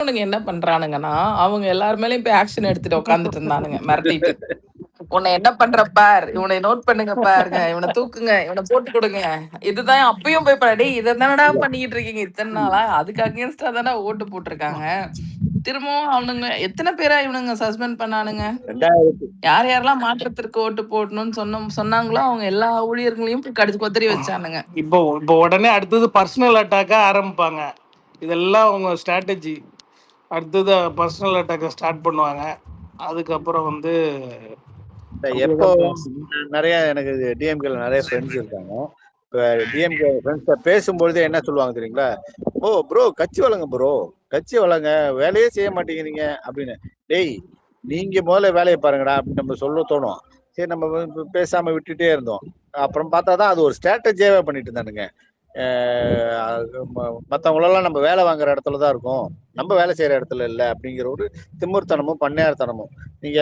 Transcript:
அவனுங்க என்ன பண்றானுங்கன்னா, அவங்க எல்லார் மேலயும் போய் ஆக்ஷன் எடுத்துட்டு உட்கார்ந்துட்டு இருந்தானுங்க, மிரட்டிட்டு. உன்னை என்ன பண்ற பார், இவனை நோட் பண்ணுங்க பாருங்க, இவனை தூக்குங்க, இவனை போட்டு கொடுங்க. இதுதான் அப்பயும் போய் டேய் இதை தானடா பண்ணிக்கிட்டு இருக்கீங்க இத்தனை நாளா, அதுக்கு அகேன்ஸ்டா தானே ஓட்டு போட்டிருக்காங்க. திரும்பவும் அவனுங்க எத்தனை பேரா இவனுங்க சஸ்பெண்ட் பண்ணானுங்க. 2000 யார் யாரெல்லாம் மாற்றத்திற்கு ஓட்டு போடணும்னு சொன்னாங்களோ அவங்க எல்லா ஊழியர்களையும் கடிச்சு கொத்தரி வச்சானுங்க. இப்போ உடனே அடுத்தது பர்சனல் அட்டாக்கா ஆரம்பிப்பாங்க. இதெல்லாம் அவங்க ஸ்ட்ராட்டஜி. அடுத்தது பர்சனல் அட்டாக்கை ஸ்டார்ட் பண்ணுவாங்க. அதுக்கப்புறம் வந்து எப்போ நிறைய எனக்கு டிஎம்கேல நிறைய ஃப்ரெண்ட்ஸ் இருக்காங்க. இப்போ டிஎம்கே ஃப்ரெண்ட்ஸை பேசும்பொழுது என்ன சொல்லுவாங்க தெரியுங்களா? ஓ ப்ரோ கட்சி வளங்க ப்ரோ, கட்சி வளங்க, வேலையே செய்ய மாட்டேங்கிறீங்க அப்படின்னு. டேய் நீங்க முதல்ல வேலையை பாருங்கடா அப்படின்னு நம்ம சொல்ல தோணும். சரி நம்ம பேசாம விட்டுட்டே இருந்தோம். அப்புறம் பார்த்தா தான் அது ஒரு ஸ்ட்ராட்டஜியாவே பண்ணிட்டு இருந்தானுங்க. மற்றவங்களெல்லாம் நம்ம வேலை வாங்குற இடத்துல தான் இருக்கோம், நம்ம வேலை செய்யற இடத்துல இல்லை அப்படிங்கிற ஒரு திமிர்த்தனமும் பண்ணையார்த்தனமும். நீங்க